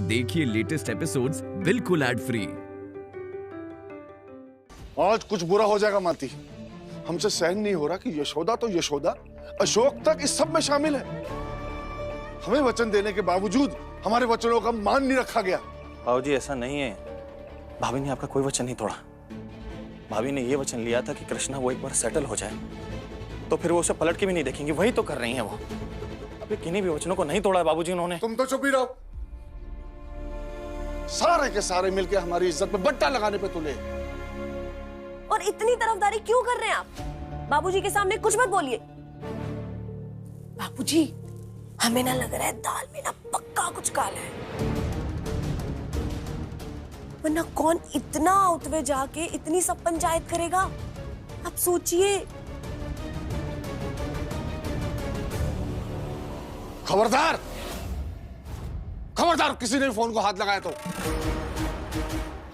देखिए latest episodes बिल्कुल ad free. आज कुछ बुरा हो जाएगा माती। हमसे सहन नहीं हो रहा कि यशोदा तो यशोदा, अशोक तक इस सब में शामिल है। हमें वचन देने के बावजूद हमारे वचनों का मान नहीं रखा गया। बाबूजी ऐसा नहीं है, भाभी ने आपका कोई वचन नहीं तोड़ा। भाभी ने ये वचन लिया था कि कृष्णा वो एक बार सेटल हो जाए तो फिर वो उसे पलट के भी नहीं देखेंगी। वही तो कर रही हैं वो। अभी किन्हीं भी वचनों को नहीं तोड़ा बाबूजी उन्होंने। तुम तो चुप ही रहो। सारे के सारे मिलके हमारी इज्जत पे बट्टा लगाने पे तुले। और इतनी तरफदारी क्यों कर रहे हैं आप? बाबूजी के सामने कुछ मत बोलिए। बाबूजी, हमें ना लग रहा है दाल में ना पक्का कुछ काला है। वरना कौन इतना उतवे जाके इतनी सब पंचायत करेगा? आप सोचिए। खबरदार, खबरदार, किसी ने फोन को हाथ लगाया तो।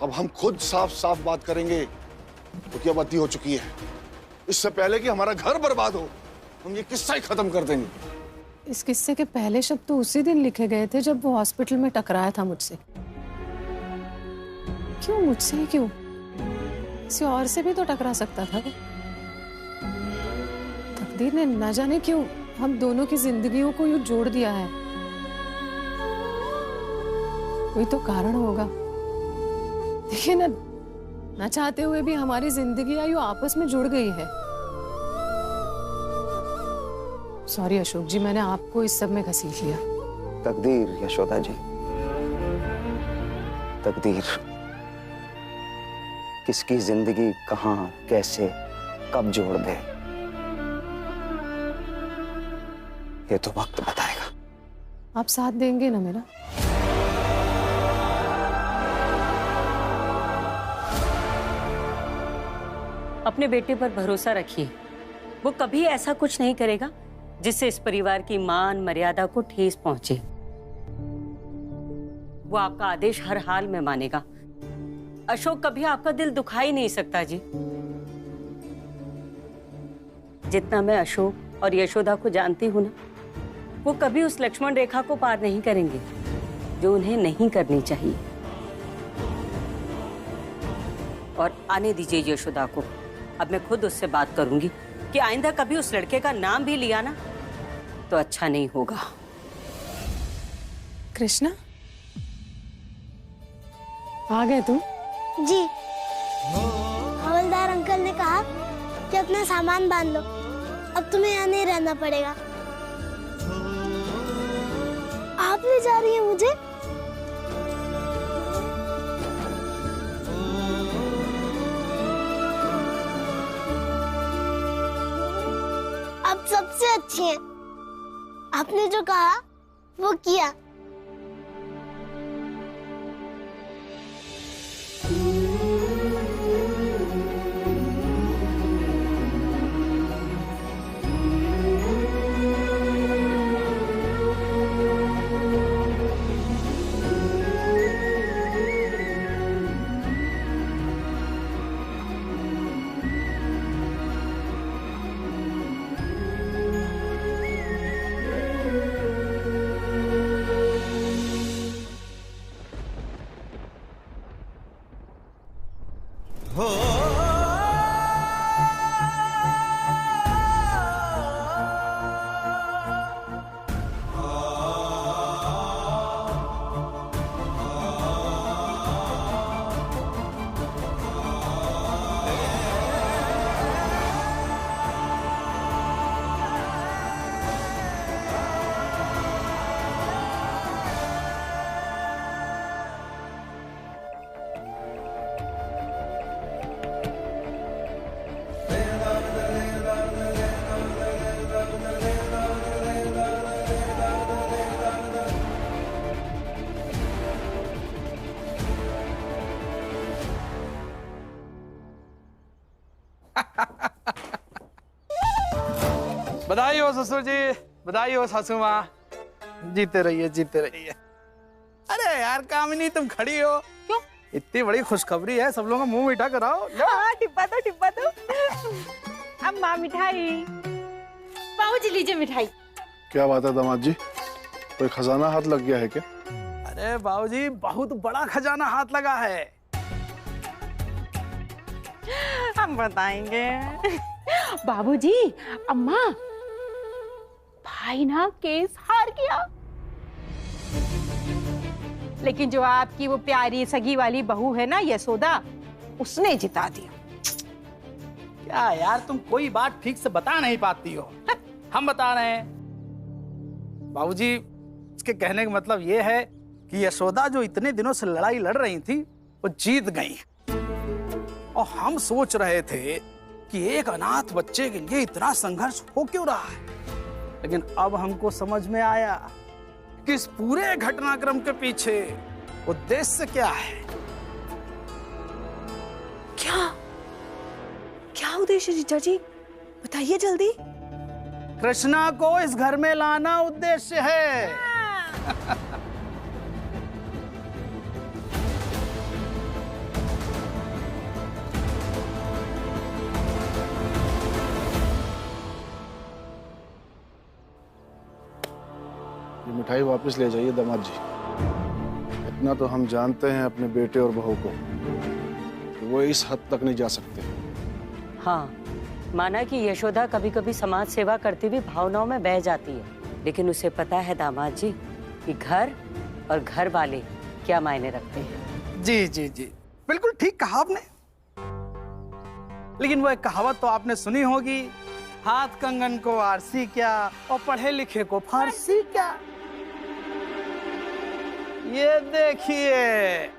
अब हम खुद साफ साफ बात करेंगे क्योंकि अब अति हो चुकी है। इससे पहले कि हमारा घर बर्बाद हो, हम ये किस्सा ही खत्म कर देंगे। इस किस्से के पहले शब्द तो उसी दिन लिखे गए थे जब वो हॉस्पिटल में टकराया था मुझसे। क्यों मुझसे ही क्यों? किसी और से भी तो टकरा सकता था वो। तकदीर ने न जाने क्यों हम दोनों की जिंदगियों को यूं जोड़ दिया है। कोई तो कारण होगा। देखिए ना चाहते हुए भी हमारी जिंदगी यूं आपस में जुड़ गई है। सॉरी अशोक जी, मैंने आपको इस सब में घसीट लिया। तकदीर यशोदा जी, तकदीर किसकी जिंदगी कहां, कैसे, कब जोड़ दे, ये तो वक्त बताएगा। आप साथ देंगे ना मेरा? अपने बेटे पर भरोसा रखिए। वो कभी ऐसा कुछ नहीं करेगा जिससे इस परिवार की मान मर्यादा को ठेस पहुंचे। वो आपका आदेश हर हाल में मानेगा। अशोक कभी आपका दिल दुखा ही नहीं सकता जी। जितना मैं अशोक और यशोदा को जानती हूं ना, वो कभी उस लक्ष्मण रेखा को पार नहीं करेंगे जो उन्हें नहीं करनी चाहिए। और आने दीजिए यशोदा को। अब मैं खुद उससे बात करूंगी कि आइंदा कभी उस लड़के का नाम भी लिया ना तो अच्छा नहीं होगा। कृष्णा, आ गए तुम? जी, हवलदार अंकल ने कहा कि अपना सामान बांध लो, अब तुम्हें यहाँ नहीं रहना पड़ेगा। आप ले जा रही हैं मुझे? आप सबसे अच्छी हैं। आपने जो कहा वो किया। बधाई हो ससुर जी, बधाई हो सासू माँ। जीते रहिए, जीते रहिए। अरे यार कामिनी, तुम खड़ी हो क्यों? इतनी बड़ी खुशखबरी है, सब लोगों का मुंह मीठा कराओ। हाँ, टिप्पा दो, टिप्पा दो। अम्मा मिठाई। बाबूजी लीजिए मिठाई। क्या बात है दामाद जी, कोई खजाना हाथ लग गया है क्या? अरे है बाबूजी, बहुत बड़ा खजाना हाथ लगा है। हम बताएंगे। बाबूजी, अम्मा, भाई ना केस हार गया, लेकिन जो आपकी वो प्यारी सगी वाली बहू है ना यशोदा, उसने जिता दिया। क्या यार, तुम कोई बात ठीक से बता नहीं पाती हो। हम बता रहे हैं बाबूजी। इसके कहने का मतलब ये है कि यशोदा जो इतने दिनों से लड़ाई लड़ रही थी, वो जीत गई। और हम सोच रहे थे कि एक अनाथ बच्चे के लिए इतना संघर्ष हो क्यों रहा है, लेकिन अब हमको समझ में आया कि इस पूरे घटनाक्रम के पीछे उद्देश्य क्या है। क्या उद्देश्य जीजा जी, बताइए जल्दी। कृष्णा को इस घर में लाना उद्देश्य है। ये मिठाई वापस ले जाइए दामाद जी। इतना तो हम जानते हैं अपने बेटे और बहू को कि वो इस हद तक नहीं जा सकते। हाँ, माना कि यशोदा कभी कभी समाज सेवा करती हुई भावनाओं में बह जाती है, लेकिन उसे पता है दामाद जी कि घर और घर वाले क्या मायने रखते हैं। जी जी जी, बिल्कुल ठीक कहा आपने। लेकिन वो एक कहावत तो आपने सुनी होगी, हाथ कंगन को आरसी क्या और पढ़े लिखे को फारसी क्या। ये देखिए,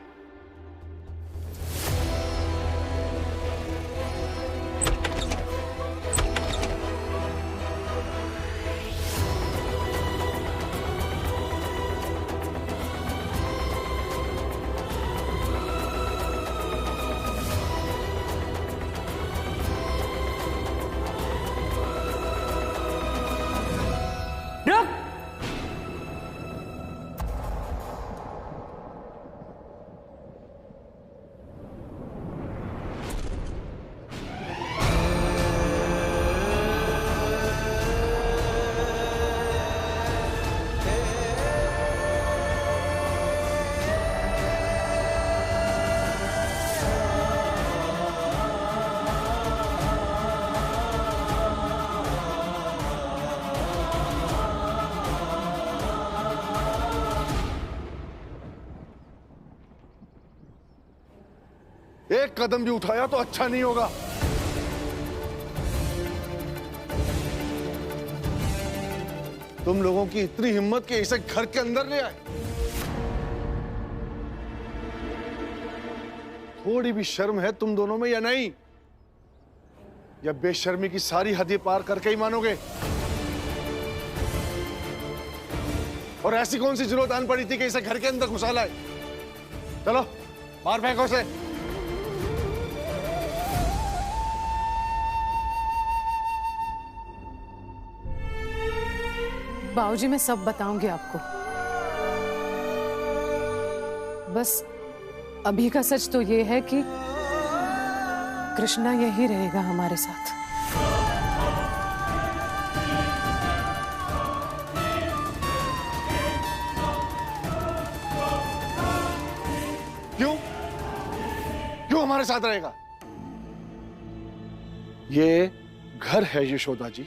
एक कदम भी उठाया तो अच्छा नहीं होगा। तुम लोगों की इतनी हिम्मत कि इसे घर के अंदर ले आए। थोड़ी भी शर्म है तुम दोनों में या नहीं? या बेशर्मी की सारी हदें पार करके ही मानोगे? और ऐसी कौन सी जरूरत आन पड़ी थी कि इसे घर के अंदर घुसा लाए? चलो बाहर फेंको उसे। बाबूजी, मैं सब बताऊंगी आपको। बस अभी का सच तो ये है कि कृष्णा यही रहेगा हमारे साथ। क्यों? क्यों हमारे साथ रहेगा? ये घर है यशोदा जी,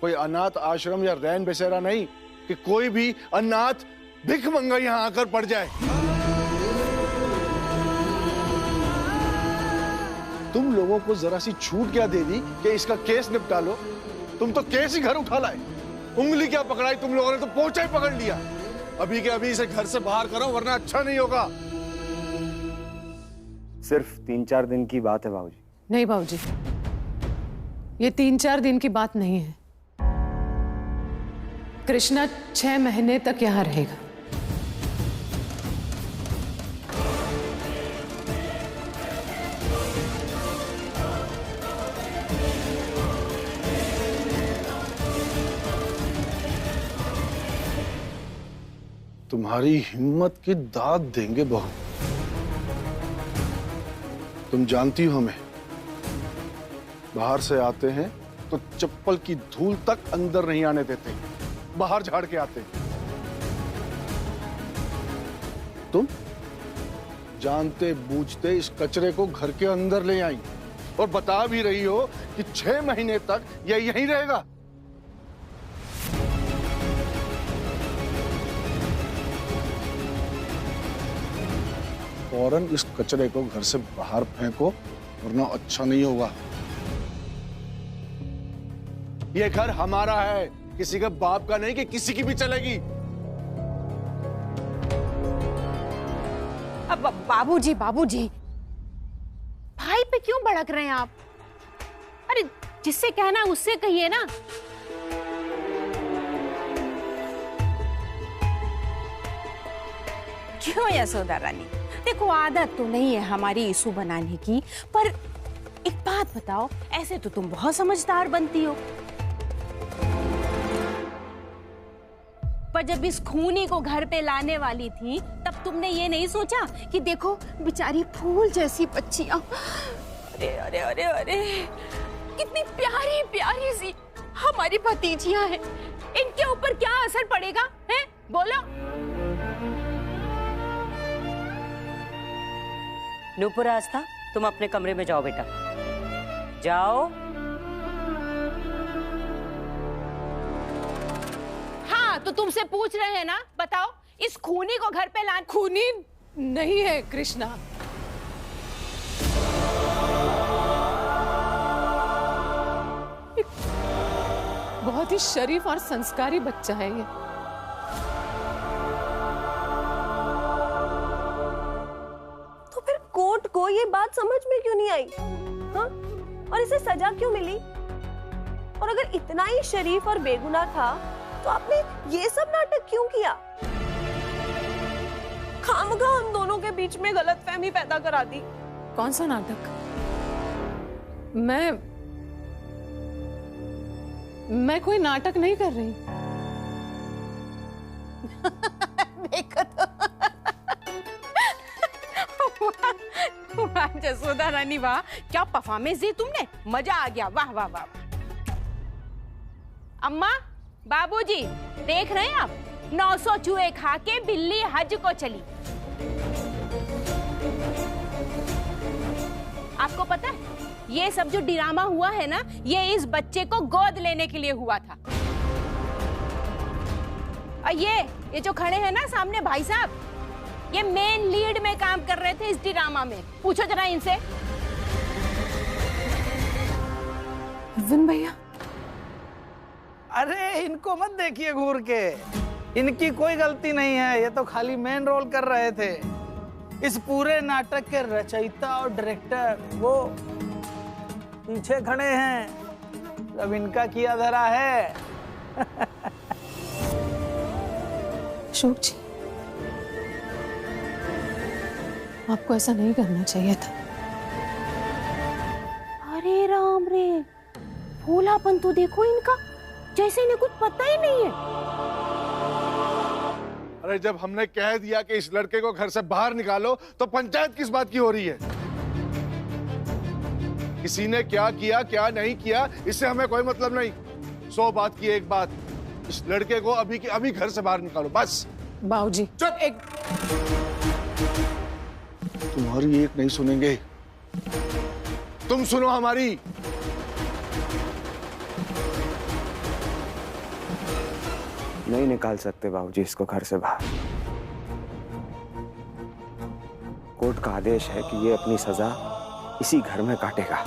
कोई अनाथ आश्रम या रैन बसेरा नहीं कि कोई भी अनाथ भिख मंगा यहां आकर पड़ जाए। तुम लोगों को जरा सी छूट क्या दे दी कि इसका केस निपटा लो? तुम तो केस ही घर उठा लाए। उंगली क्या पकड़ाई तुम लोगों ने, तो पोंछा ही पकड़ लिया। अभी के अभी इसे घर से बाहर करो वरना अच्छा नहीं होगा। सिर्फ 3-4 दिन की बात है बाबूजी। नहीं बाबूजी, ये 3-4 दिन की बात नहीं है। कृष्णा 6 महीने तक यहां रहेगा। तुम्हारी हिम्मत की दाद देंगे बहू। तुम जानती हो हमें, बाहर से आते हैं तो चप्पल की धूल तक अंदर नहीं आने देते, बाहर झाड़ के आते। तुम जानते बूझते इस कचरे को घर के अंदर ले आई और बता भी रही हो कि 6 महीने तक यह यहीं रहेगा। फौरन इस कचरे को घर से बाहर फेंको वरना अच्छा नहीं होगा। यह घर हमारा है, किसी के बाप का नहीं कि किसी की भी चलेगी। अब बाबूजी बाबूजी भाई पे क्यों भड़क रहे हैं आप? अरे जिससे कहना उससे कहिए ना। क्यों यशोदा रानी, देखो आदत तो नहीं है हमारी इशू बनाने की, पर एक बात बताओ, ऐसे तो तुम बहुत समझदार बनती हो, पर जब इस खूनी को घर पे लाने वाली थी तब तुमने ये नहीं सोचा कि देखो बेचारी फूल जैसी बच्चियां, अरे अरे अरे अरे कितनी प्यारी प्यारी सी हमारी भतीजियां हैं, इनके ऊपर क्या असर पड़ेगा है? बोलो। नूपुर आस्था, तुम अपने कमरे में जाओ बेटा, जाओ। हाँ तो तुमसे पूछ रहे हैं ना, बताओ इस खूनी को घर पे लाने। खूनी नहीं है कृष्णा, एक बहुत ही शरीफ और संस्कारी बच्चा है ये। तो फिर कोर्ट को ये बात समझ में क्यों नहीं आई? हाँ? और इसे सजा क्यों मिली? और अगर इतना ही शरीफ और बेगुनाह था तो आपने ये सब नाटक क्यों किया? खामखा हम दोनों के बीच में गलतफहमी पैदा करा दी। कौन सा नाटक? मैं कोई नाटक नहीं कर रही। देखो तो वाह जसोदा रानी, वाह क्या परफॉर्मेंस दी तुमने, मजा आ गया, वाह वाह वाह। अम्मा बाबूजी देख रहे हैं आप, 900 चूहे खा के बिल्ली हज को चली। आपको पता है ये सब जो ड्रामा हुआ है ना, ये इस बच्चे को गोद लेने के लिए हुआ था। और ये जो खड़े हैं ना सामने भाई साहब, ये मेन लीड में काम कर रहे थे इस ड्रामा में। पूछो जरा इनसे। अरविंद भैया, अरे इनको मत देखिए घूर के, इनकी कोई गलती नहीं है, ये तो खाली मेन रोल कर रहे थे। इस पूरे नाटक के रचयिता और डायरेक्टर वो पीछे खड़े हैं, सब इनका किया धरा है। अशोक जी, आपको ऐसा नहीं करना चाहिए था। अरे राम रे, भोलापन तो देखो इनका, जैसे इन्हें कुछ पता ही नहीं है। अरे जब हमने कह दिया कि इस लड़के को घर से बाहर निकालो तो पंचायत किस बात की हो रही है? किसी ने क्या किया क्या नहीं किया इससे हमें कोई मतलब नहीं। 100 बात की एक बात, इस लड़के को अभी के अभी घर से बाहर निकालो बस। बाबूजी चुप। तुम्हारी एक नहीं सुनेंगे, तुम सुनो हमारी। नहीं निकाल सकते बाबूजी इसको घर से बाहर। कोर्ट का आदेश है कि ये अपनी सजा इसी घर में काटेगा।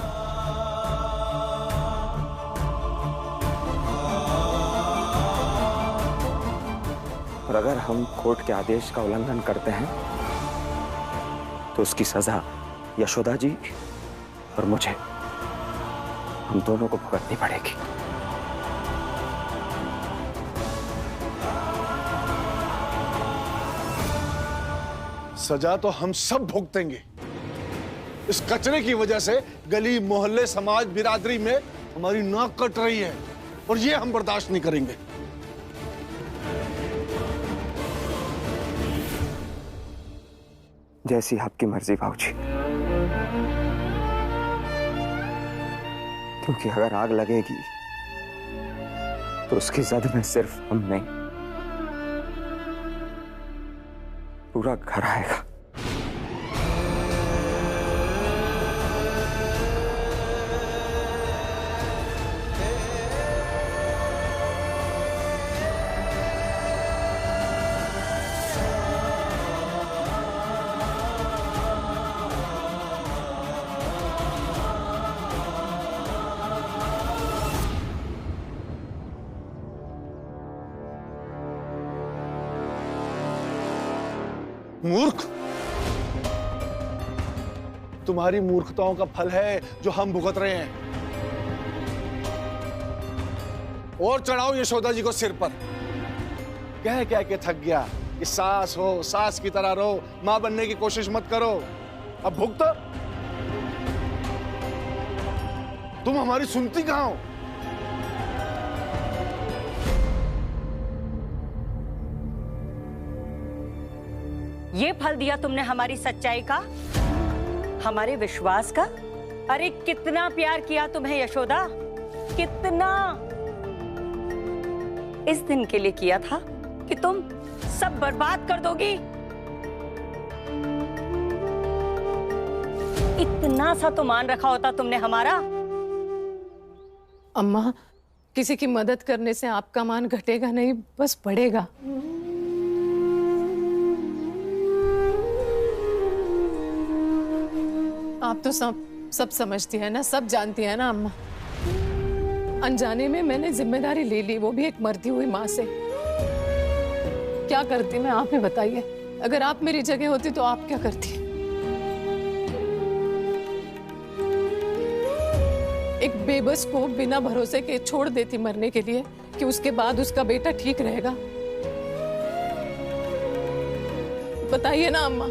और अगर हम कोर्ट के आदेश का उल्लंघन करते हैं तो उसकी सजा यशोदा जी और मुझे, हम दोनों को भुगतनी पड़ेगी। सजा तो हम सब भुगतेंगे। इस कचरे की वजह से गली मोहल्ले समाज बिरादरी में हमारी नाक कट रही है और ये हम बर्दाश्त नहीं करेंगे। जैसी आपकी मर्जी बाबूजी। क्योंकि अगर आग लगेगी तो उसकी जद में सिर्फ हम नहीं, पूरा घर आएगा। मूर्ख, तुम्हारी मूर्खताओं का फल है जो हम भुगत रहे हैं। और चढ़ाओ यशोदा जी को सिर पर। कह कह के थक गया कि सास हो, सास की तरह रहो, मां बनने की कोशिश मत करो। अब भुगतो। तुम हमारी सुनती कहां हो? ये फल दिया तुमने हमारी सच्चाई का, हमारे विश्वास का। अरे कितना प्यार किया तुम्हें यशोदा, कितना। इस दिन के लिए किया था कि तुम सब बर्बाद कर दोगी। इतना सा तो मान रखा होता तुमने हमारा। अम्मा, किसी की मदद करने से आपका मान घटेगा नहीं, बस बढ़ेगा। आप तो सब समझती है ना, सब जानती है ना अम्मा। अनजाने में मैंने जिम्मेदारी ले ली, वो भी एक मरती हुई माँ से। क्या करती मैं, आप ही बताइए। अगर आप मेरी जगह होती तो आप क्या करती? एक बेबस को बिना भरोसे के छोड़ देती मरने के लिए कि उसके बाद उसका बेटा ठीक रहेगा? बताइए ना अम्मा,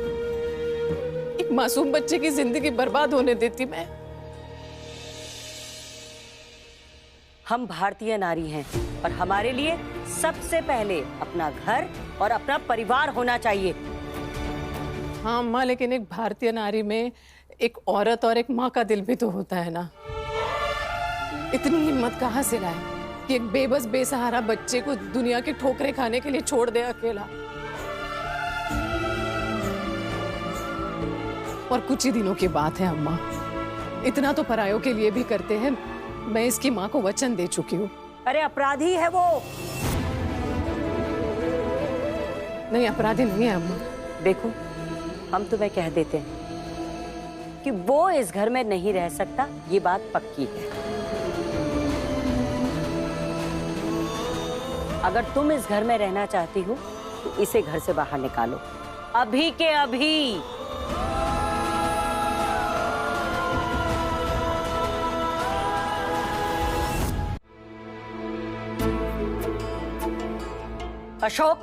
एक मासूम बच्चे की जिंदगी बर्बाद होने देती मैं? हम भारतीय नारी हैं और हमारे लिए सबसे पहले अपना घर और अपना परिवार होना चाहिए। हाँ अम्मा, लेकिन एक भारतीय नारी में एक औरत और एक माँ का दिल भी तो होता है ना। इतनी हिम्मत कहाँ से लाए कि एक बेबस बेसहारा बच्चे को दुनिया की ठोकरें खाने के लिए छोड़ दे अकेला? और कुछ ही दिनों की बात है अम्मा, इतना तो परायों के लिए भी करते हैं। मैं इसकी माँ को वचन दे चुकी हूँ। अरे अपराधी है वो। नहीं, अपराधी नहीं है अम्मा। देखो, हम तुम्हें कह देते हैं कि वो इस घर में नहीं रह सकता, ये बात पक्की है। अगर तुम इस घर में रहना चाहती हो तो इसे घर से बाहर निकालो, अभी के अभी। अशोक,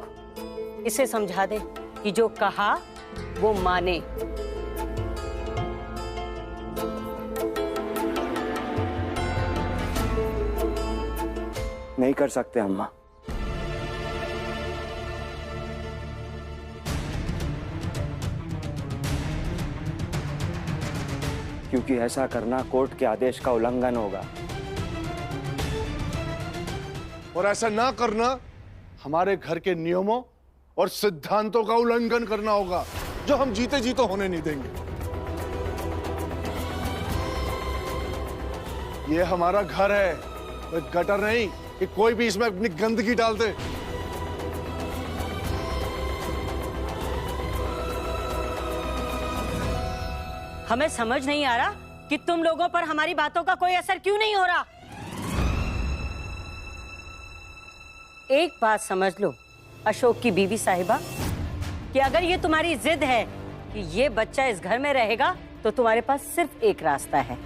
इसे समझा दे कि जो कहा वो माने। नहीं कर सकते अम्मा। क्योंकि ऐसा करना कोर्ट के आदेश का उल्लंघन होगा। और ऐसा ना करना हमारे घर के नियमों और सिद्धांतों का उल्लंघन करना होगा, जो हम जीते जी तो होने नहीं देंगे। ये हमारा घर है, कोई गटर नहीं कि कोई भी इसमें अपनी गंदगी डाल दे। हमें समझ नहीं आ रहा कि तुम लोगों पर हमारी बातों का कोई असर क्यों नहीं हो रहा। एक बात समझ लो अशोक की बीवी साहिबा, कि अगर ये तुम्हारी जिद है कि ये बच्चा इस घर में रहेगा तो तुम्हारे पास सिर्फ एक रास्ता है,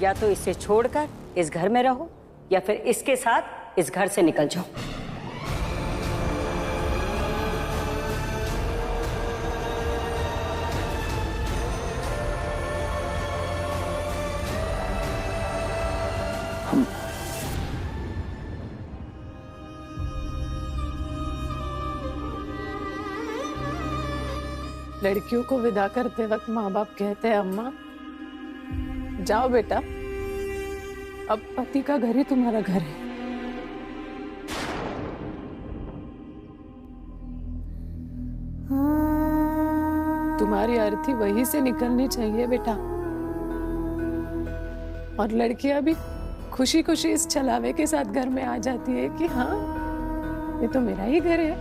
या तो इसे छोड़कर इस घर में रहो या फिर इसके साथ इस घर से निकल जाओ। लड़कियों को विदा करते वक्त माँ बाप कहते हैं, अम्मा जाओ बेटा, अब पति का घर ही तुम्हारा घर है। हाँ। तुम्हारी अर्थी वहीं से निकलनी चाहिए बेटा। और लड़कियां भी खुशी खुशी इस छलावे के साथ घर में आ जाती है कि हाँ, ये तो मेरा ही घर है।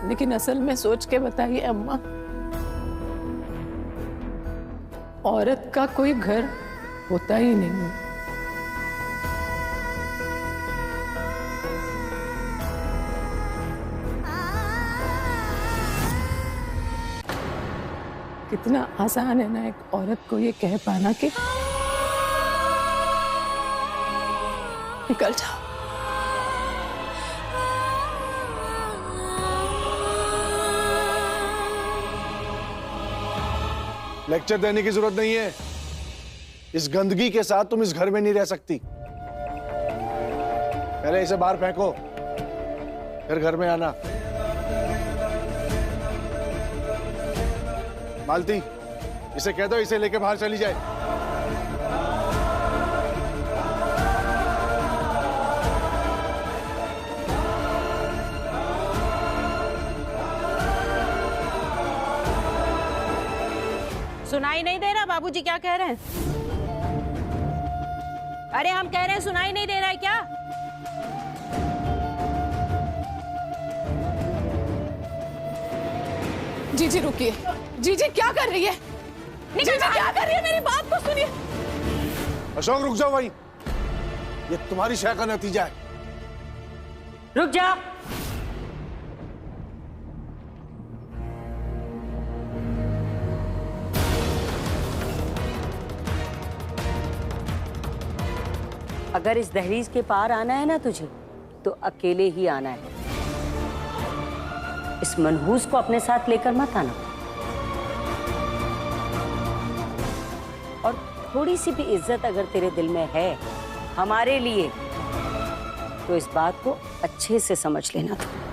लेकिन असल में सोच के बताइए अम्मा, औरत का कोई घर होता ही नहीं। कितना आसान है ना एक औरत को ये कह पाना कि निकल जाओ। लेक्चर देने की जरूरत नहीं है। इस गंदगी के साथ तुम इस घर में नहीं रह सकती। पहले इसे बाहर फेंको, फिर घर में आना। मालती, इसे कह दो इसे लेके बाहर चली जाए। सुनाई नहीं दे रहा बाबूजी क्या कह रहे हैं? अरे हम कह रहे हैं सुनाई नहीं दे रहा है क्या? जीजी रुकिए। जीजी क्या कर रही है? जीजी क्या कर रही है? मेरी बात को सुनिए। अशोक रुक जाओ वहीं। ये तुम्हारी शय का नतीजा है। रुक जा। अगर इस दहलीज के पार आना है ना तुझे, तो अकेले ही आना है। इस मनहूस को अपने साथ लेकर मत आना। और थोड़ी सी भी इज्जत अगर तेरे दिल में है हमारे लिए, तो इस बात को अच्छे से समझ लेना तू।